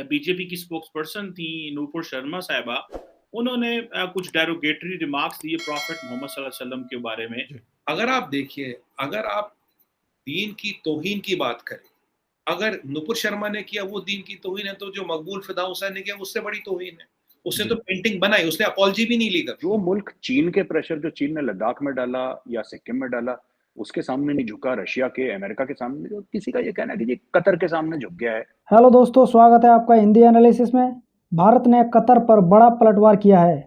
BJP की spokes person थी नूपुर शर्मा साहिबा। उन्होंने कुछ डेरोगेटरी रिमार्क्स दिए प्रॉफिट मोहम्मद सल्लल्लाहु अलैहि वसल्लम के बारे में। जी। अगर आप देखिए, अगर आप दीन की तौहीन की बात करें, अगर नुपुर शर्मा ने किया वो दीन की तौहीन है, तो जो मकबूल फिदा हुसैन ने किया उससे बड़ी तौहीन है। उसने जी। तो पेंटिंग बनाई, उसने अपॉलजी भी नहीं ली कभी। जो मुल्क चीन के प्रेशर जो चीन ने लद्दाख में डाला या सिक्किम में डाला, उसके सामने नहीं झुका, रशिया के, अमेरिका के सामने, जो किसी का ये कहना है कि जी कतर के सामने झुक गया है। हेलो दोस्तों, स्वागत है आपका हिंदी एनालिसिस में। भारत ने कतर पर बड़ा पलटवार किया है।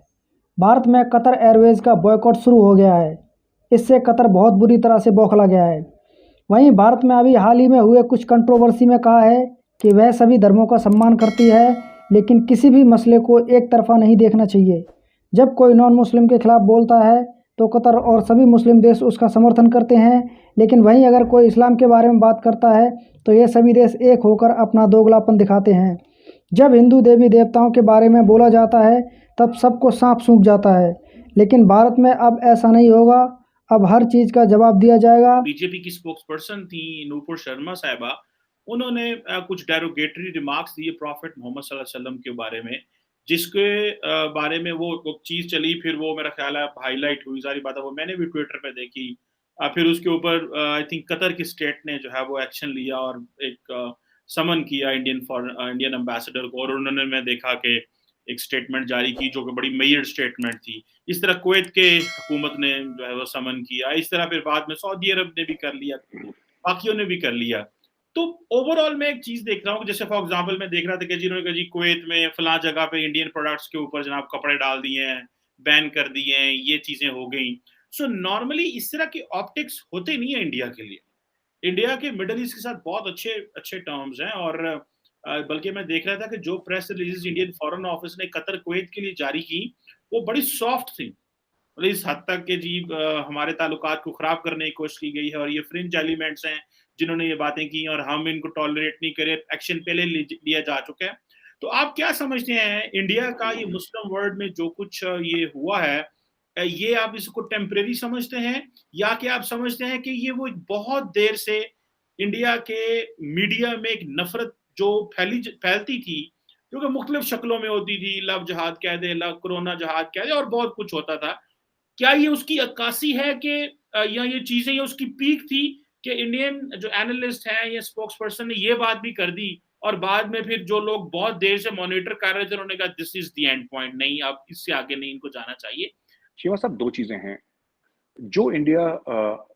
भारत में कतर एयरवेज का बॉयकॉट शुरू हो गया है। इससे कतर बहुत बुरी तरह से बौखला गया है। वहीं भारत में अभी हाल ही में हुए कुछ कंट्रोवर्सी में कहा है कि वह सभी धर्मों का सम्मान करती है, लेकिन किसी भी मसले को एक तरफा नहीं देखना चाहिए। जब कोई नॉन मुस्लिम के खिलाफ बोलता है तो कतर और सभी मुस्लिम देश उसका समर्थन करते हैं, लेकिन वहीं अगर कोई इस्लाम के बारे में बात करता है तो ये सभी देश एक होकर अपना दोगलापन दिखाते हैं। जब हिंदू देवी देवताओं के बारे में बोला जाता है तब सबको सांप सूंघ जाता है, लेकिन भारत में अब ऐसा नहीं होगा। अब हर चीज़ का जवाब दिया जाएगा। बीजेपी की स्पोक्स पर्सन थी नूपुर शर्मा साहिबा। उन्होंने कुछ डेरोगेटरी रिमार्क्स दिए प्रॉफिट मोहम्मद सल्लल्लाहु अलैहि वसल्लम के बारे में, जिसके बारे में वो चीज़ चली, फिर वो मेरा ख्याल है हाईलाइट हुई सारी बातें, वो मैंने भी ट्विटर पे देखी। फिर उसके ऊपर आई थिंक कतर की स्टेट ने जो है वो एक्शन लिया और एक समन किया इंडियन एम्बेसडर को, और उन्होंने, मैं देखा कि एक स्टेटमेंट जारी की जो कि बड़ी मेजर स्टेटमेंट थी। इस तरह कुवैत के हुकूमत ने जो है वो समन किया। इस तरह फिर बाद में सऊदी अरब ने भी कर लिया, बाकियों ने भी कर लिया। तो ओवरऑल मैं एक चीज देख रहा हूँ, जैसे फॉर एग्जांपल मैं देख रहा था कि जिन्होंने कहा जी कुवैत में फलां जगह पे इंडियन प्रोडक्ट्स के ऊपर जनाब कपड़े डाल दिए हैं, बैन कर दिए हैं, ये चीजें हो गई। सो नॉर्मली इस तरह के ऑप्टिक्स होते नहीं है इंडिया के लिए। इंडिया के मिडल ईस्ट के साथ बहुत अच्छे अच्छे टर्म्स हैं, और बल्कि मैं देख रहा था कि जो press release Indian foreign office ने कतर कुवैत के लिए जारी की, वो बड़ी सॉफ्ट थी। मतलब इस हद तक कि जी हमारे ताल्लुकात को खराब करने की कोशिश की गई है, और ये फ्रिंज एलिमेंट्स हैं जिन्होंने ये बातें की, और हम इनको टॉलरेट नहीं करें, एक्शन पहले लिया जा चुका है। तो आप क्या समझते हैं इंडिया का ये मुस्लिम वर्ल्ड में जो कुछ ये हुआ है, ये आप इसको टेम्परेरी समझते हैं, या कि आप समझते हैं कि ये वो बहुत देर से इंडिया के मीडिया में एक नफरत जो फैलती थी, जो कि मुख्तलिफ शक्लों में होती थी, लव जहाद कह दे, लव कोरोना जहाद कह दे, और बहुत कुछ होता था। क्या ये उसकी अक्कासी है कि या ये चीजें ये उसकी पीक थी कि इंडियन जो एनालिस्ट हैं या स्पोक्स पर्सन ने ये बात भी कर दी, और बाद में फिर जो लोग बहुत देर से मॉनिटर कर रहे थे उन्होंने कहा this is the end point, नहीं अब इससे आगे नहीं इनको जाना चाहिए। शिवा साहब, दो चीजें हैं। जो इंडिया,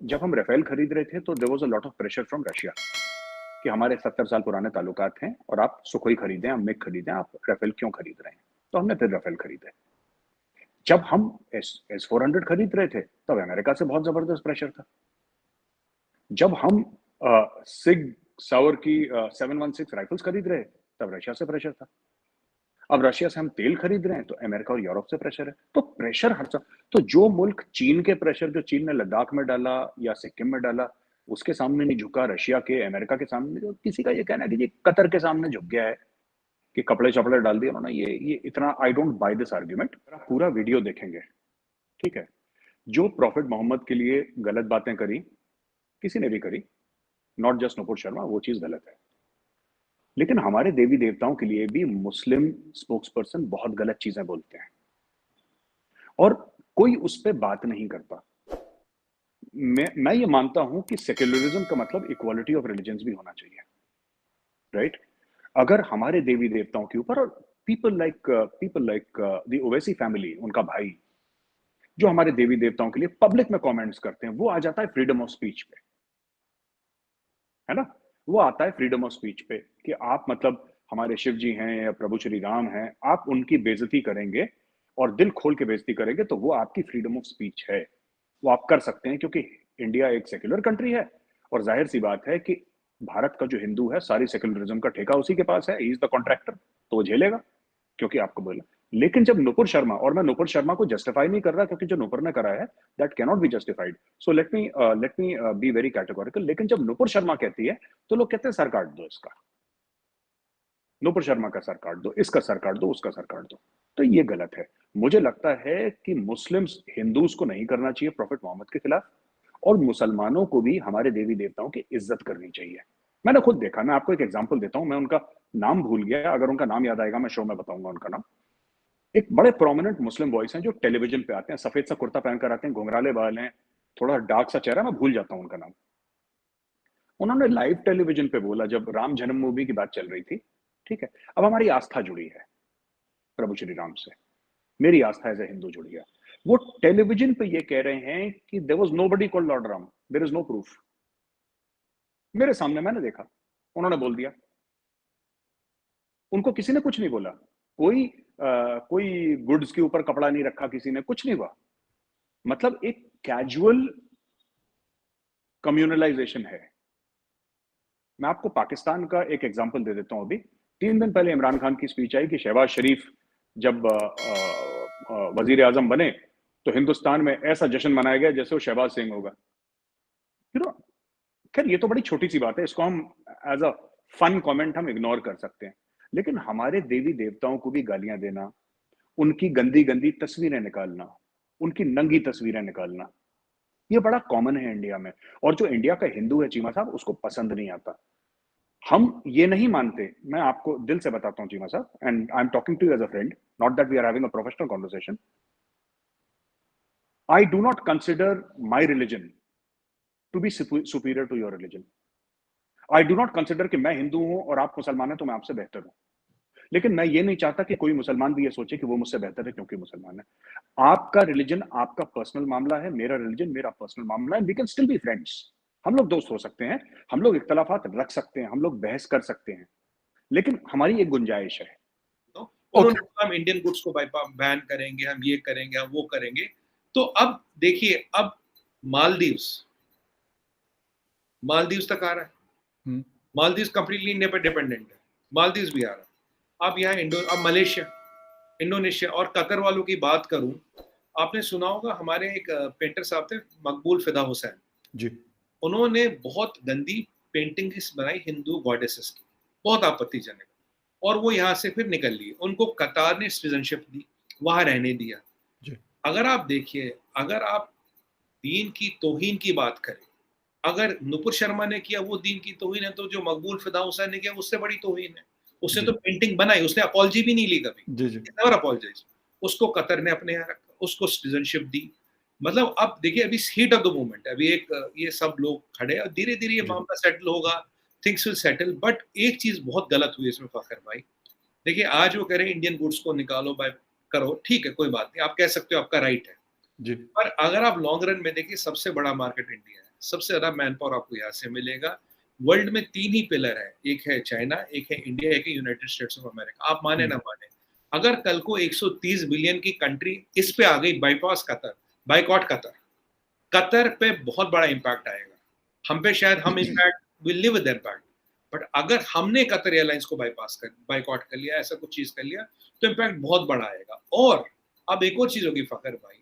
जब हम राफेल खरीद रहे थे तो there was a lot of pressure from Russia कि हमारे 70 साल पुराने ताल्लुकात हैं और आप सुखोई खरीदें, आप मिग खरीदें, आप राफेल क्यों खरीद रहे हैं? तो हमने फिर राफेल खरीदे। जब हम S-400 खरीद रहे थे तब अमेरिका से बहुत जबरदस्त प्रेशर था। जब हम सिग सावर की 716 राइफल्स खरीद रहे तब रशिया से प्रेशर था। अब रशिया से हम तेल खरीद रहे हैं तो अमेरिका और यूरोप से प्रेशर है। तो प्रेशर हर सब, तो जो मुल्क चीन के प्रेशर जो चीन ने लद्दाख में डाला या सिक्किम में डाला, उसके सामने नहीं झुका, रशिया के, अमेरिका के सामने, जो किसी का ये कहना है कि जी कतर के सामने झुक गया है कि कपड़े चपड़े डाल दिए उन्होंने, ये इतना, I don't by this argument. पूरा वीडियो देखेंगे, ठीक है, जो प्रॉफिट मोहम्मद के लिए गलत बातें करी, किसी ने भी करी, नॉट जस्ट नुपुर शर्मा, वो चीज गलत है। लेकिन हमारे देवी देवताओं के लिए भी मुस्लिम स्पोक्स पर्सन बहुत गलत चीजें बोलते हैं और कोई उस पर बात नहीं करता। मैं ये मानता हूं कि सेक्युलरिज्म का मतलब इक्वालिटी ऑफ रिलीजन्स भी होना चाहिए, राइट? अगर हमारे देवी देवताओं के ऊपर, और people like the Owaisi family, उनका भाई, जो हमारे देवी देवताओं के लिए पब्लिक में कमेंट्स करते हैं, वो आ जाता है फ्रीडम ऑफ स्पीच पे, है ना? वो आता है फ्रीडम ऑफ स्पीच पे कि आप मतलब हमारे शिव जी हैं या प्रभु श्री राम हैं, आप उनकी बेइज्जती करेंगे और दिल खोल के बेइज्जती करेंगे तो वो आपकी फ्रीडम ऑफ स्पीच है, वो आप कर सकते हैं, क्योंकि इंडिया एक सेक्युलर कंट्री है और जाहिर सी बात है कि भारत का जो हिंदू है, सारी सेक्युलरिज्म का ठेका उसी के पास है, ही इज द कॉन्ट्रैक्टर, तो वो झेलेगा क्योंकि आपको बोला। लेकिन जब नुपुर शर्मा, और मैं नुपुर शर्मा को जस्टिफाई नहीं कर रहा क्योंकि जो नुपुर ने करा है that can not be justified, so let me be very categorical. लेकिन जब नुपुर शर्मा कहती है तो लोग कहते हैं सर काट दो इसका, नुपुर शर्मा का सर काट दो, इसका सर काट दो, उसका सर काट दो, तो ये गलत है। मुझे लगता है कि मुस्लिम्स हिंदूज को नहीं करना चाहिए प्रॉफिट मोहम्मद के खिलाफ, और मुसलमानों को भी हमारे देवी देवताओं की इज्जत करनी चाहिए। मैंने खुद देखा, मैं आपको एक एग्जांपल देता हूं, मैं उनका नाम भूल गया, अगर उनका नाम याद आएगा मैं शो में बताऊंगा उनका नाम। एक बड़े प्रोमिनेंट मुस्लिम बॉयज हैं जो टेलीविजन पे आते हैं, सफेद सा कुर्ता पहनकर आते हैं, घुंघराले बाल हैं, थोड़ा डार्क सा चेहरा, मैं भूल जाता हूं उनका नाम। उन्होंने लाइव टेलीविजन पे बोला जब राम जन्म मूवी की बात चल रही थी, ठीक है, अब हमारी आस्था जुड़ी है प्रभु श्री राम से, मेरी आस्था एज ए हिंदू जुड़ी है। वो टेलीविजन पे ये कह रहे हैं कि there was nobody called lord Ram, there is no proof. मेरे सामने मैंने देखा, उन्होंने बोल दिया, उनको किसी ने कुछ नहीं बोला, कोई गुड्स के ऊपर कपड़ा नहीं रखा किसी ने, कुछ नहीं हुआ। मतलब एक कैजुअल कम्युनलाइजेशन है। मैं आपको पाकिस्तान का एक एग्जांपल दे देता हूं। अभी 3 दिन पहले इमरान खान की स्पीच आई कि शहबाज शरीफ जब वजीर आजम बने तो हिंदुस्तान में ऐसा जश्न मनाया गया जैसे वो शहबाज सिंह होगा। खैर ये तो बड़ी छोटी सी बात है, इसको हम एज अ फन कमेंट हम इग्नोर कर सकते हैं, लेकिन हमारे देवी देवताओं को भी गालियां देना, उनकी गंदी गंदी तस्वीरें निकालना, उनकी नंगी तस्वीरें निकालना, ये बड़ा कॉमन है इंडिया में। और जो इंडिया का हिंदू है चीमा साहब, उसको पसंद नहीं आता। हम ये नहीं मानते, मैं आपको दिल से बताता हूं चीमा साहब, and I am talking to you as a friend, not that we are having a professional conversation. I do not consider my religion to be superior to your religion. I do not consider कि मैं हिंदू हूं और आप मुसलमान हैं तो मैं आपसे बेहतर हूं, लेकिन मैं ये नहीं चाहता कि कोई मुसलमान भी ये सोचे कि वो मुझसे बेहतर है क्योंकि मुसलमान है। आपका रिलीजन आपका पर्सनल मामला है, मेरा रिलीजन मेरा पर्सनल मामला है। We can still be friends, हम लोग दोस्त हो सकते हैं, हम लोग इख्तलाफात रख सकते हैं, हम लोग बहस कर सकते हैं, लेकिन हमारी एक गुंजाइश है। उन्होंने कहा हम इंडियन गुड्स को बैन करेंगे, हम ये करेंगे, हम वो करेंगे। तो अब देखिए, अब मालदीव्स तक आ रहा है। मालदीव्स कंप्लीटली इंडिपेंडेंट है, मालदीव्स भी आ रहा है। अब यहाँ अब मलेशिया, इंडोनेशिया और कतर वालों की बात करूं, आपने सुना होगा हमारे एक पेंटर साहब थे मकबूल फिदा हुसैन जी, उन्होंने बहुत गंदी पेंटिंग बनाई हिंदू गॉडेसेस की, बहुत आपत्तिजनक, और वो यहाँ से फिर निकल लिए। उनको कतार ने सिटीजनशिप दी, वहां रहने दिया जी। अगर आप देखिए, अगर आप दीन की तौहीन की बात करें, अगर नुपुर शर्मा ने किया वो दीन की तौहीन है, तो जो मकबूल फिदा हुसैन ने किया उससे बड़ी तौहीन है। उसने तो पेंटिंग बनाई, उसने अपॉलजी भी नहीं ली कभी, नेवर अपॉलजाइज। उसको कतर ने अपने यहाँ रखा, उसको सिटीजनशिप दी। मतलब अब देखिए, अभी हीट ऑफ द मोमेंट, अभी एक ये सब लोग खड़े और धीरे धीरे ये मामला सेटल होगा, थिंग्स विल सेटल। बट एक चीज बहुत गलत हुई इसमें फखर भाई, देखिए आज वो कह रहे हैं इंडियन गुड्स को निकालो, बाय करो, ठीक है, कोई बात नहीं, आप कह सकते हो, आपका राइट है जी। पर अगर आप लॉन्ग रन में देखिए, सबसे बड़ा मार्केट इंडिया है, सबसे ज्यादा मैन पावर आपको यहाँ से मिलेगा। वर्ल्ड में 3 ही पिलर है, एक है चाइना, एक है इंडिया, एक है यूनाइटेड स्टेट्स ऑफ अमेरिका। आप माने ना माने, अगर कल को 130 बिलियन की कंट्री इस पे आ गई, बाईपास कतर, बाइकॉट कतर पे बहुत बड़ा इंपैक्ट आएगा। हम पे शायद हम impact will live with impact, but अगर हमने कतर एयरलाइंस को बाइकॉट कर लिया, ऐसा कुछ चीज कर लिया, तो इंपैक्ट बहुत बड़ा आएगा। और अब एक और चीज होगी फखर भाई,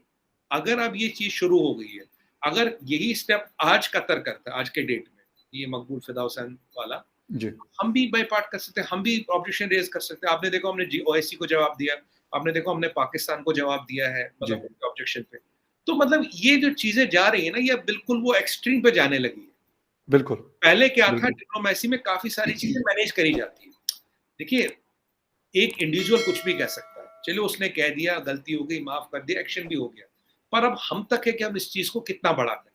अगर अब ये चीज शुरू हो गई है, अगर यही स्टेप आज कतर करता है, आज के डेट में, ये मकबूल फिदा हुसैन वाला जी, हम भी बाईपार्ट कर सकते हैं, हम भी ऑब्जेक्शन रेज कर सकते हैं। आपने देखा हमने ओआईसी को जवाब दिया, आपने देखा हमने पाकिस्तान को जवाब दिया है, मतलब ऑब्जेक्शन पे। तो मतलब ये जो चीजें जा रही है ना, ये बिल्कुल वो एक्सट्रीम पे जाने लगी है। बिल्कुल। पहले क्या था, डिप्लोमेसी में काफी सारी चीजें मैनेज करी जाती है। देखिए, एक इंडिविजुअल कुछ भी कह सकता है, चलिए उसने कह दिया, गलती हो गई, माफ कर दिया, एक्शन भी हो गया, पर अब हम तक है कि हम इस चीज को कितना बड़ा करें।